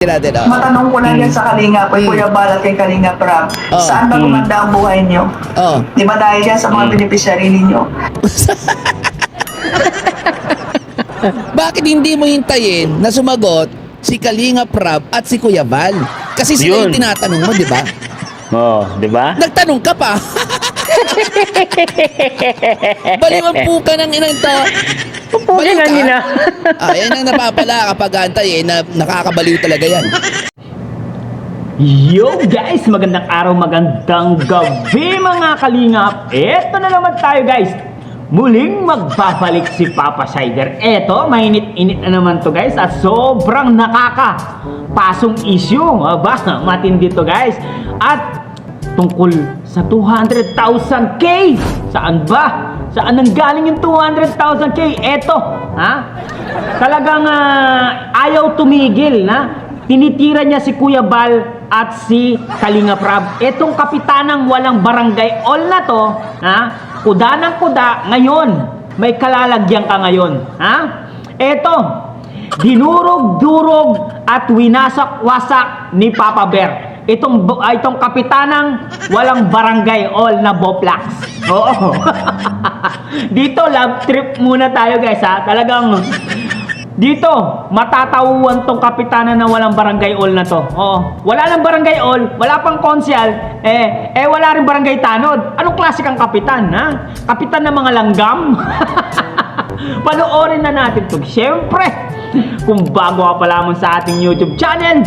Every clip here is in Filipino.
Natin, Matanong ko lang yan sa Kalingap, kay Kuya Bal at kay Kalingap Rab. Saan ba gumanda ang buhay nyo? Di ba dahil yan sa mga beneficiary ninyo? Bakit hindi mo hintayin na sumagot si Kalingap Rab at si Kuya Bal? Kasi sila yung tinatanong mo, di ba? Di ba? Nagtanong ka pa. Baliwan po ka ng inang to. Pupukin na nila. Yan ang napapala kapag antay na nakakabaliw talaga yan. Yo guys, magandang araw, magandang gabi mga kalingap. Eto na naman tayo guys. Muling magbabalik si Papa Sider. Eto, mainit-init na naman to guys at sobrang nakakapasong issue. Aba, matindi to guys. At tungkol sa 200,000K. Saan ba? Saan nang galing yung 200,000K? Eto, ha? Talagang ayaw tumigil, na? Tinitira niya si Kuya Bal at si Kalingap Rab. Etong kapitanang walang barangay all na to, ha? Kuda ng kuda, ngayon, may kalalagyan ka ngayon, ha? Eto, dinurog-durog at winasak-wasak ni Papa Bear. Itong kapitanang walang barangay all na Boplax. Oo. Dito, love trip muna tayo guys, ha. Talagang dito, matatauhan tong kapitanan na walang barangay all na to. Oo. Wala nang barangay all, wala pang konsyal, wala rin barangay tanod. Anong klase kang kapitan, ha? Kapitan ng mga langgam? Panoorin na natin to. Siyempre, kung bago ka pa lamang sa ating YouTube channel,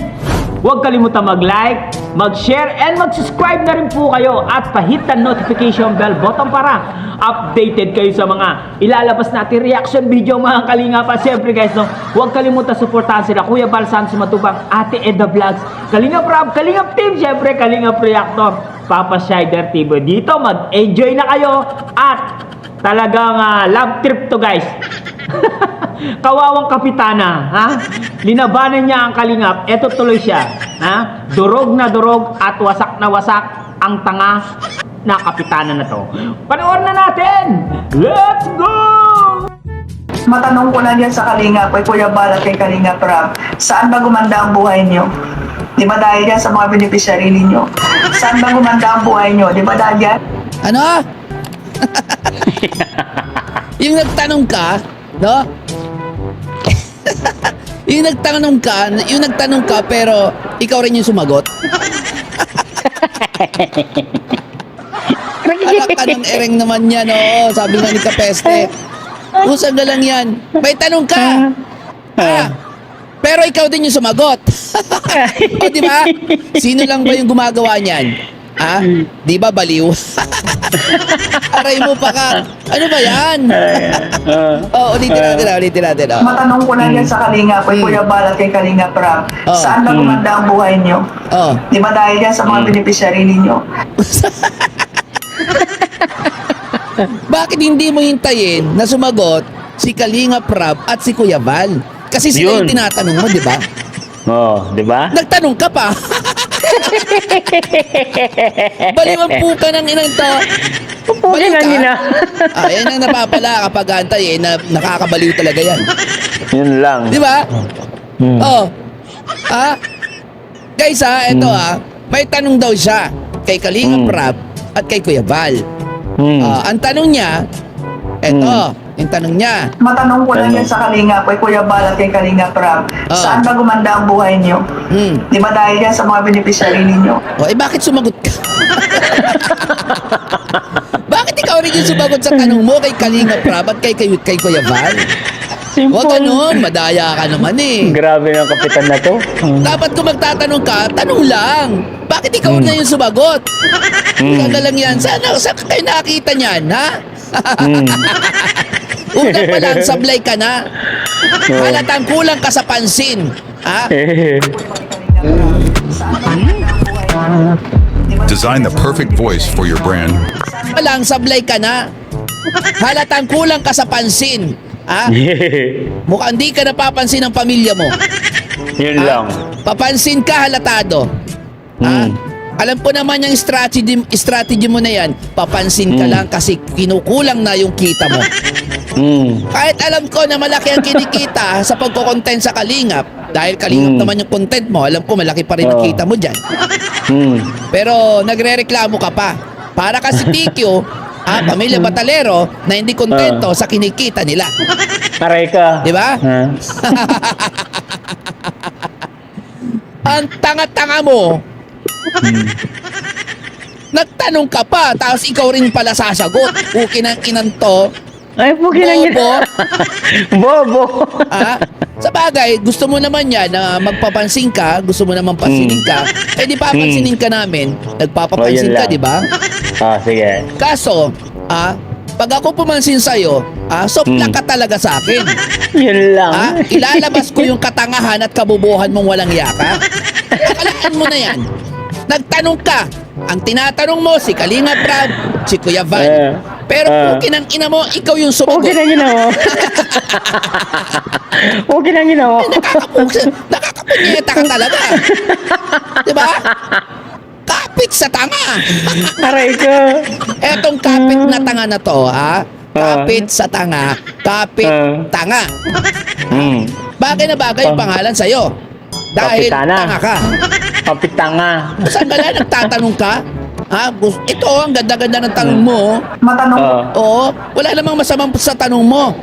huwag kalimutan mag-like, mag-share, and mag-subscribe na rin po kayo at pahit ang notification bell button para updated kayo sa mga ilalabas natin reaction video mga kalingap. At siyempre guys, no, huwag kalimutan supportahan sila Kuya Bal Santos Matubang, Ate Edda Vlogs, Kalingap Rab, Kalingap Team, siyempre Kalingap Reactor, Papa Sider TV. Dito mag-enjoy na kayo at talagang love trip to guys. Kawawang kapitana, ha? Linabanan niya ang kalingap. Eto tuloy siya, ha? Durog na durog at wasak na wasak ang tanga na kapitana na to. Panoorin na natin! Let's go! Matanong ko lang yan sa Kalingap, kay Kuya Bal at kay Kalingap Rab. Saan ba gumanda ang buhay nyo? Di ba dahil yan sa mga beneficiary ninyo? Saan ba gumanda ang buhay nyo? Di ba dahil yan? Ano? Yung nagtanong ka, no? yung nagtanong ka pero ikaw rin yung sumagot. Alak ka ng ereng naman yan, oo. Sabi nga ni Kapeste. Usang lang yan. May tanong ka. Pero ikaw din yung sumagot. O, di ba? Sino lang ba yung gumagawa niyan? Di ba baliw? Aray mo pa ka. Ano ba yan? Ulitin natin. Matanong ko lang yan sa Kalingap, kay Kuya Bal at kay Kalingap Rab. Saan ba gumanda ang buhay nyo? Di ba dahil yan sa mga beneficiary ninyo? Bakit hindi mo hintayin na sumagot si Kalingap Rab at si Kuya Bal? Kasi sila yung tinatanong mo, di ba? Di ba? Nagtanong ka pa. Baliwan po ka ng inang to. Pupukin na nila. Yan ang napapala kapag antay na nakakabaliw talaga yan. Yun lang. Di ba? Guys eto may tanong daw siya kay Kalingap Rab at kay Kuya Bal. Ang tanong niya, eto, yung tanong niya. Matanong ko lang yan sa Kalingap, kay Kuya Bal at kay Kalingap Rab. Saan ba gumanda ang buhay nyo? Di ba dahil yan sa mga beneficiary ninyo? Bakit sumagot ka? Bakit ikaw rin yung sumagot sa tanong mo kay Kalingap Rab at kay Kuya Bal? Huwag ganun, madaya ka naman eh. Grabe ng kapitan na to. Dapat kung magtatanong ka, tanong lang. Bakit ikaw na yung sumagot? Lang yan. Saan kayo nakita niyan, ha? Una pa lang, sablay ka na. Halatang kulang ka sa pansin. Ha? Design the perfect voice for your brand. Palang, sablay ka na. Halatang kulang ka sa pansin. Ha? Mukhang di ka napapansin ng pamilya mo. Yun lang. Papansin ka, halatado. Alam ko naman yung strategy mo na yan. Papansin ka lang kasi kinukulang na yung kita mo. Kahit alam ko na malaki ang kinikita sa pagko-content sa Kalingap, Dahil kalingap naman yung content mo, alam ko malaki pa rin ang kita mo dyan. Pero nagre-reklamo ka pa. Para kasi TQ, Pamilya Batalero na hindi kontento sa kinikita nila. Aray ka. Di ba? Ha? Ang tanga-tanga mo. Nagtanong ka pa, tapos ikaw rin pala sasagot. Ukin ang inanto. Ay, pugi lang yun. Bobo. Bobo. Sa bagay, gusto mo naman yan na magpapansin ka, gusto mo naman pansinin ka, eh di papansinin ka namin, nagpapapansin Oh, yun ka, lang. di ba? Sige. Kaso, pag ako pumansin sa'yo, sopla ka talaga sa akin. Yun lang. Ilalabas ko yung katangahan at kabubuhan mong walang yaka. Akalaan mo na yan. Nagtanong ka, ang tinatanong mo si Kalinga Brad, si Kuya Van. Pero pukin ang ina mo, ikaw yung sumagot. Okay na ginawa. Okay na ginawa. Nakakapunyeta ka talaga. Diba? Kapit sa tanga. Aray ka. Etong kapit na tanga na to, kapit sa tanga, kapit tanga. Bagay na bagay yung pangalan sa'yo. Dahil Kapitana. tanga ka. Kapitanga. Saan ba lang nagtatanong ka? Ito, ang ganda-ganda ng tanong mo. Matanong Oo, wala namang masama sa tanong mo.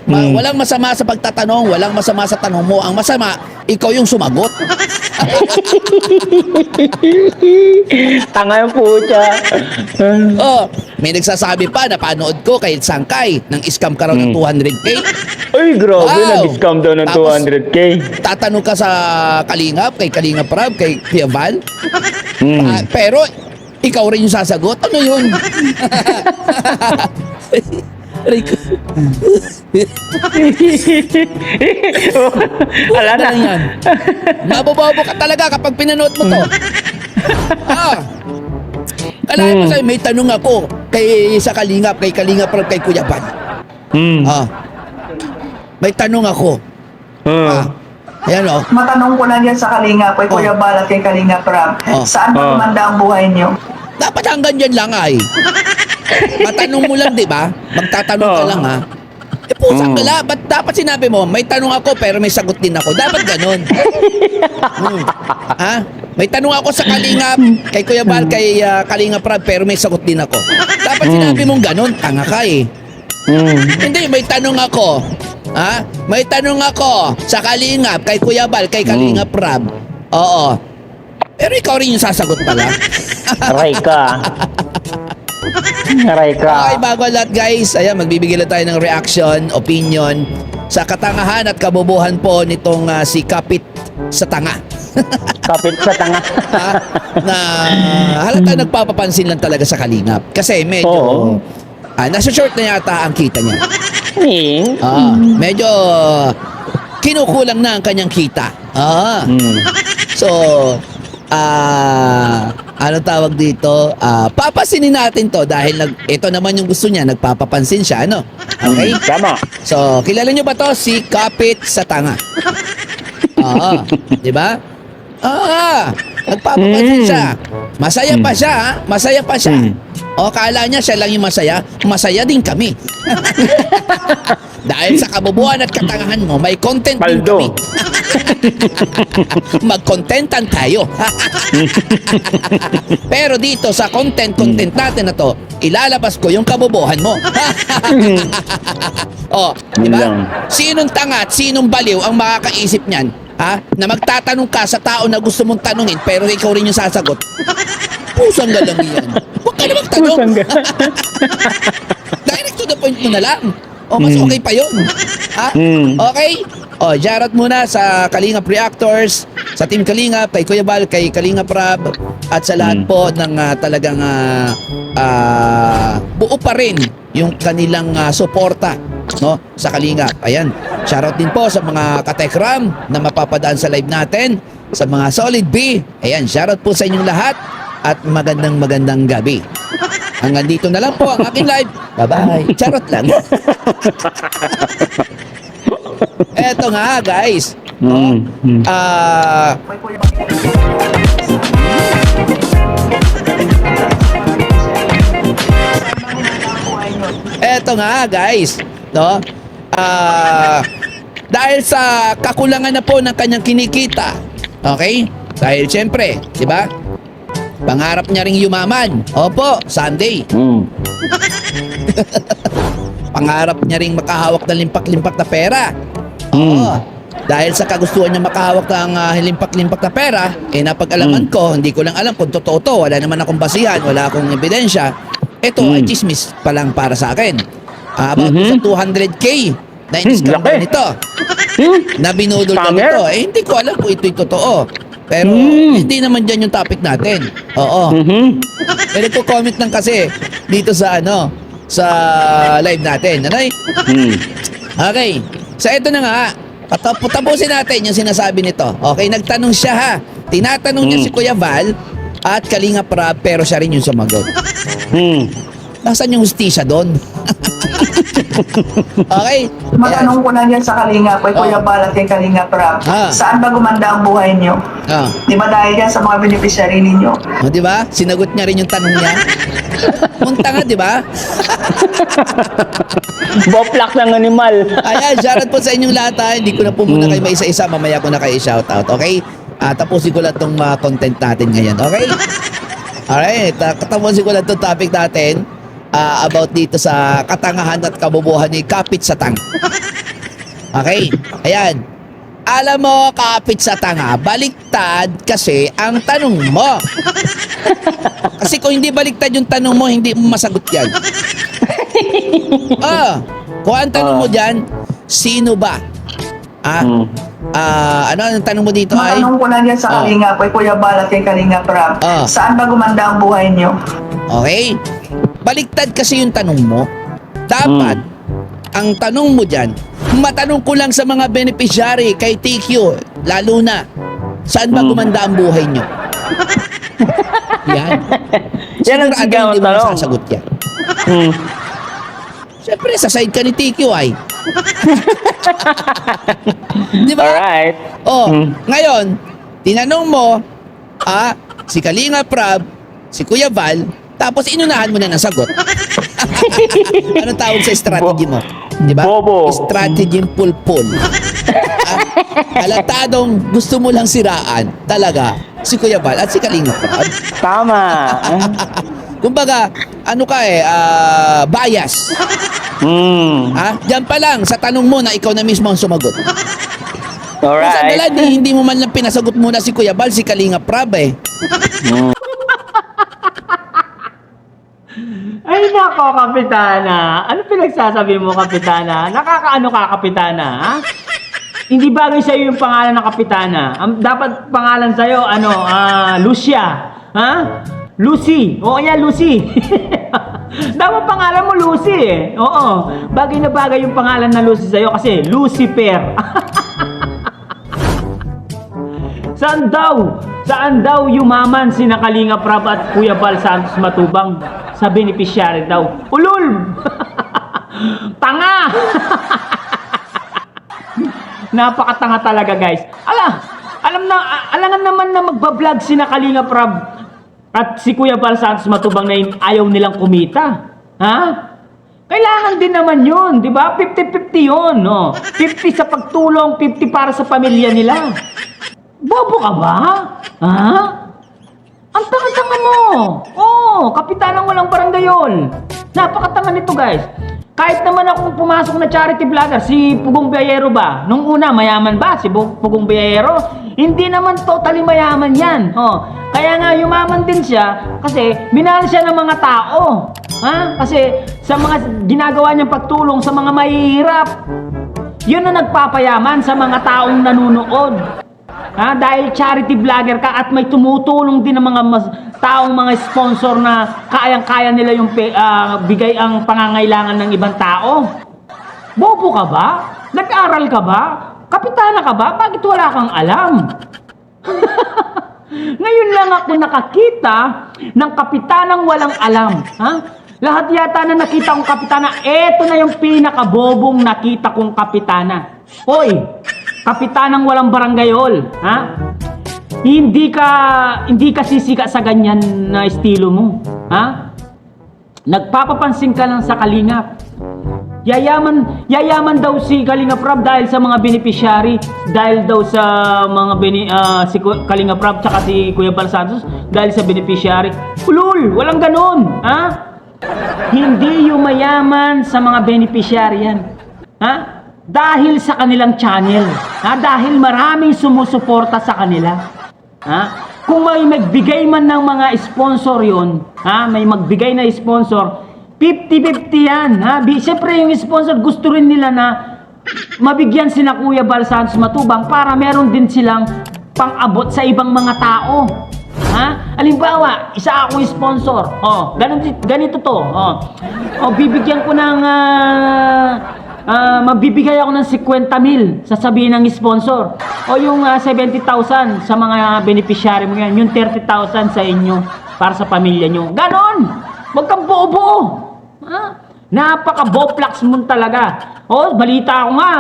Walang masama sa pagtatanong, walang masama sa tanong mo. Ang masama, ikaw yung sumagot. Tanga yung pucha. May nagsasabi pa na panood ko kay Sangkay ng scam ka raw ng 200k. Ay, grabe. Wow. Nag-scam daw ng Tapos, 200k. Tatanong ka sa Kalingap, kay Kalingap Rab, kay Kuya Val. Pero, ikaw rin yung sasagot. Ano yun? Rico. Wala na. Ano yan? Mabobobo ka talaga kapag pinanood mo to. Kalahin mo sa'yo, may tanong ako kay sa Kalingap, kay Kalingap Rab, kay Kuya Val. May tanong ako. Ayan o. matanong ko lang yan sa Kalinga, kay Kuya Bal at kay Kalinga Prab. Saan ba gumanda ang buhay niyo? Dapat hanggang dyan lang ay. Matanong mo lang, di ba? Magtatanong ka lang, ha? Pusang gala, ba't dapat sinabi mo, may tanong ako pero may sagot din ako. Dapat ganun. May tanong ako sa Kalingap, kay Kuya Bal, kay Kalinga Prab, pero may sagot din ako. Dapat sinabi mong ganun, tanga ka eh. Hindi, may tanong ako. May tanong ako sa Kalingap, kay Kuya Bal, kay Kalinga Prab. Oo. Pero ikaw rin yung sasagot pala. Aray ka. Aray ka. Okay, bago ang lahat guys, ayan, magbibigay lang tayo ng reaction, opinion sa katangahan at kabubuhan po nitong si Kapit sa Tanga. Kapit sa tanga. Na halata nagpapapansin lang talaga sa Kalingap. Kasi medyo, nasa short na yata ang kita niya. Medyo kinukulang na ang kanyang kita. So, ano tawag dito? Papasinin natin to dahil ito naman yung gusto niya, nagpapapansin siya, ano? Okay? Tama. So, kilala nyo ba to? Si Kapit sa Tanga. Di ba? Nagpapapansin siya. Masaya pa siya, ha? Masaya pa siya. O, kala niya siya lang yung masaya. Masaya din kami. Dahil sa kabubuhan at katangahan mo, may content din Paldo. kami. Mag-contentan tayo. Pero dito sa content natin na to, ilalabas ko yung kabubuhan mo. Di ba? Sinong tanga at sinong baliw ang makakaisip niyan? Na magtatanong ka sa tao na gusto mong tanungin pero ikaw rin yung sasagot. Pusang galang yan. Huwag ka na magtanong. Direct to the point mo na lang. Mas okay pa yun. Okay? Shoutout muna sa Kalingap Reactors, sa Team Kalingap, kay Kuya Bal, kay Kalingap Rab, at sa lahat po ng talagang buo pa rin yung kanilang suporta, no, sa Kalingap. Ayan. Shoutout din po sa mga katekram na mapapadaan sa live natin, sa mga Solid B. Ayan, shoutout po sa inyong lahat at magandang gabi. Hanggang dito na lang po ang aking live. Bye-bye. Charot lang. Eto nga, guys. Kay Kuya Eto nga, guys. No? dahil sa kakulangan na po ng kanyang kinikita. Okay? Dahil siyempre, di ba? Pangarap niya ring yumaman. Opo, Sunday. Pangarap niya ring makahawak ng limpak-limpak na pera. Oo. Dahil sa kagustuhan niya makahawak ng limpak-limpak na pera, napag-alaman ko, hindi ko lang alam kung totoo to. Wala naman akong basihan, wala akong ebidensya. Ito ay chismis pa lang para sa akin. About sa 200K na in-scammer laki. nito. Na binudol ka Scammer? nito. Hindi ko alam kung ito'y totoo. Pero hindi naman dyan yung topic natin. Oo. Pero comment lang kasi dito sa sa live natin. Ano? Okay. So ito na nga. Tapusin natin yung sinasabi nito. Okay, nagtanong siya ha. Tinatanong niya si Kuya Val at Kalinga Prab pero siya rin yung sumagot. Nasaan yung hustisya doon? Okay? Matanong ko lang yan sa Kalinga kay Kuya Bal at kay Kalinga Prab. Saan ba gumanda ang buhay niyo? Di ba dahil yan sa mga beneficiary ninyo? Di ba? Sinagot niya rin yung tanong niya. Punta nga, di ba? Boplak ng animal. Ayan, shoutout po sa inyong lahat ha. Hindi ko na po muna kayo maisa-isa. Mamaya ko na kayo shoutout, okay? Tapusin ko lang itong content natin ngayon, okay? Alright, tapusin ko lang itong topic natin about dito sa katangahan at kabobohan ni Kapit sa Tanga. Okay? Ayan. Alam mo, Kapit sa Tanga, baliktad kasi ang tanong mo. Kasi kung hindi baliktad yung tanong mo, hindi mo masagot yan. Kung ang tanong mo dyan, sino ba? Ano ang tanong mo dito ay? Matanong ko lang yan sa Kalinga kay Kuya Bal at kay Kalinga Prab. Saan ba gumanda ang buhay niyo? Okay? Baliktad kasi yung tanong mo. Dapat, ang tanong mo dyan, matanong ko lang sa mga beneficiary kay TQ, lalo na, saan ba gumanda ang buhay nyo? Yan. Yan ang Sigurado sigaw hindi ang mo tanong. masasagot yan. Siyempre, sa side ka ni TQ ay. Di ba? Alright. Ngayon, tinanong mo, si Kalinga Prab, si Kuya Val, tapos inunahan mo na ng sagot. Anong tawag sa strategy mo? Di ba? Bobo. Strategy pulpul. Halatadong gusto mo lang siraan talaga si Kuya Val at si Kalinga Prab. Tama. Kumbaga, bias. Diyan pa lang, sa tanong mo na ikaw na mismo ang sumagot. Kung saan Alright. dala, hindi mo man lang pinasagot muna si Kuya Val, si Kalinga Prab eh. Ay nako, Kapitana. Ano pinagsasabi mo, Kapitana? Nakakaano ka, Kapitana? Ha? Hindi bagay sa'yo yung pangalan ng Kapitana. Dapat pangalan sa'yo, Lucia. Ha? Lucy. Oo, yan, Lucy. Dapat pangalan mo Lucy eh. Oo. Bagay na bagay yung pangalan na Lucy sa'yo kasi Lucifer. Saan daw yumaman si Kalinga Prab at Kuya Val Santos Matubang sa beneficiary daw? Ulul! Tanga! Napakatanga talaga, guys. Alam naman na magbablog si Kalinga Prab at si Kuya Val Santos Matubang na ayaw nilang kumita. Ha? Kailangan din naman yun, di ba? 50-50 yun. No? 50 sa pagtulong, 50 para sa pamilya nila. Bobo ka ba? Ha? Ang tanga-tanga mo. Kapitanang walang barangayol. Napakatanga nito, guys. Kahit naman akong pumasok na charity vlogger, si Pugong Biyahero ba? Nung una, mayaman ba si Pugong Biyahero? Hindi naman totally mayaman yan. Kaya nga, yumaman din siya kasi minahal siya ng mga tao. Kasi sa mga ginagawa niyang pagtulong sa mga mahihirap, yun na nagpapayaman sa mga taong nanunood. Dahil charity vlogger ka at may tumutulong din ng mga taong mga sponsor na kayang-kaya nila yung bigay ang pangangailangan ng ibang tao. Bobo ka ba? Nag-aral ka ba? Kapitana ka ba? Bakit wala kang alam? Ngayon lang ako nakakita ng kapitanang walang alam. Lahat yata na nakita kong kapitana, eto na yung pinakabobong nakita kong kapitana. Hoy! Kapitanang walang barangayol, Hindi ka sisika sa ganyan na estilo mo, Nagpapapansin ka lang sa kalingap. Yayaman daw si Kalinga Prab dahil sa mga beneficiary, dahil daw sa mga si Kalinga Prab tsaka si Kuya Bal Santos dahil sa beneficiary. Ulul, walang ganun, ha? Hindi yung mayaman sa mga beneficiary yan. Ha? Dahil sa kanilang channel. Ha? Dahil maraming sumusuporta sa kanila. Ha? Kung may magbigay man ng mga sponsor yon, ha? May magbigay na sponsor, 50-50 yan. Ha? Siyempre yung sponsor gusto rin nila na mabigyan sina Kuya Bal Santos Matubang para meron din silang pang-abot sa ibang mga tao. Ha? Halimbawa, isa akong sponsor. Oh, ganito to. Oh, bibigyan ko ng mabibigay ako ng 50,000 sasabihin ng sponsor. O yung 70,000 sa mga beneficiary mo yan. Yung 30,000 sa inyo para sa pamilya nyo. Ganon! Huwag kang buo-buo. Ha? Napaka-boplax mo talaga. O, balita ko nga.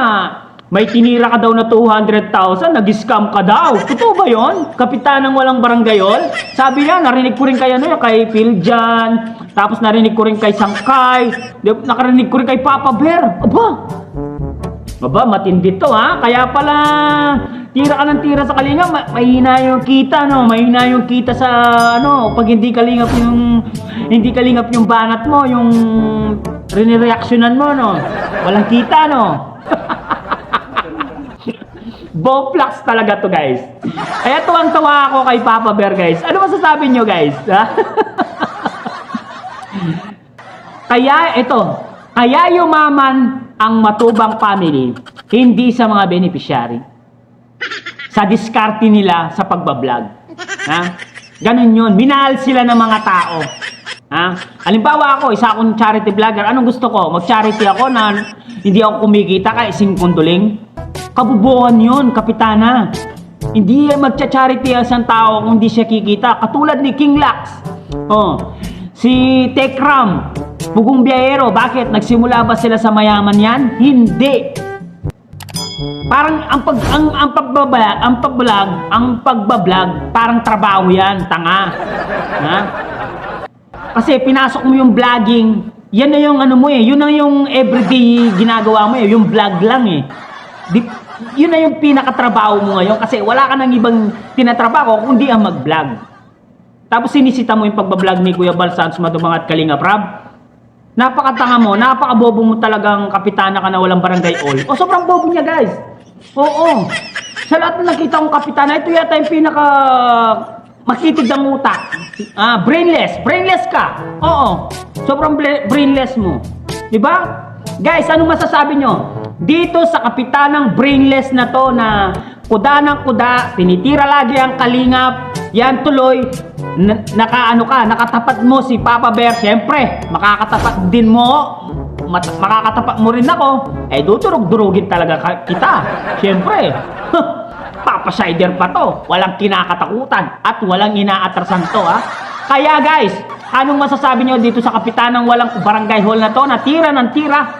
May tinira ka daw na 200,000, nag-scam ka daw. Totoo ba yun? Kapitan ng walang barangayol? Sabi niya, narinig ko rin kay kay Phil Jan, tapos narinig ko rin kay Sangkay, nakarinig ko rin kay Papa Bear. Aba, matindi to, ha? Kaya pala, tira ka ng tira sa Kalinga, mahina yung kita, no? Mahina yung kita sa, pag hindi kalingap yung banat mo, yung rinireaksyonan mo, no? Walang kita, no? Boplax talaga to, guys. Kaya tuwang-tuwa ako kay Papa Bear, guys. Ano masasabi nyo, guys? Kaya yumaman ang Matubang family, hindi sa mga beneficiary. Sa diskarte nila sa pagbablog. Ha? Ganun yun. Minahal sila ng mga tao. Ha? Halimbawa ako, isa akong charity vlogger. Anong gusto ko? Mag-charity ako na hindi ako kumikita kay isang kunduling. Kabubuhan yun, kapitana. Hindi magcha-charity ang isang tao kung hindi siya kikita. Katulad ni King Lax. Si Tekram, Pugong Biyahero. Bakit? Nagsimula ba sila sa mayaman yan? Hindi. Parang ang pagbablog, parang trabaho yan, tanga. Ha? Kasi pinasok mo yung vlogging, yan na yung yun na yung everyday ginagawa mo yung vlog lang yun na yung pinakatrabaho mo ngayon kasi wala ka nang ibang tinatrabaho kundi ang mag-vlog. Tapos sinisita mo yung pagbablog ni Kuya Bal Santos Matubang at Kalinga Prab. Napakatanga mo, napakabobo mo talagang kapitana ka na walang barangay all. Sobrang bobo niya, guys. Oo. Sa lahat na nakita kong kapitana, ito yata yung pinaka makitig ng utak. Brainless ka. Oo. Sobrang brainless mo. Diba? Guys, anong masasabi nyo? Dito sa kapitanang brainless na to na kuda ng kuda, tinitira lagi ang kalingap, yan tuloy, nakatapat mo si Papa Bear, siyempre, makakatapat din mo, makakatapat mo rin ako, dudurog-durugin talaga kita, siyempre. Papasider pa to, walang kinakatakutan at walang inaatrasan to, ha. Kaya guys, anong masasabi nyo dito sa kapitanang walang barangay hall na to, na tira ng tira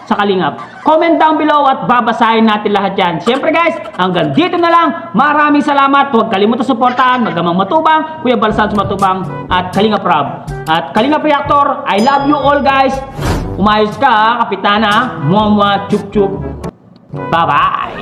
sa Kalingap? Comment down below at babasahin natin lahat yan. Siyempre guys, hanggang dito na lang. Maraming salamat. Huwag kalimutan suportahan Magamang Matubang, Kuya Bal Santos Matubang at Kalinga Prab. At Kalinga Reactor, I love you all guys. Umayos ka, kapitana. Mwah mwah, chup chup. Bye bye.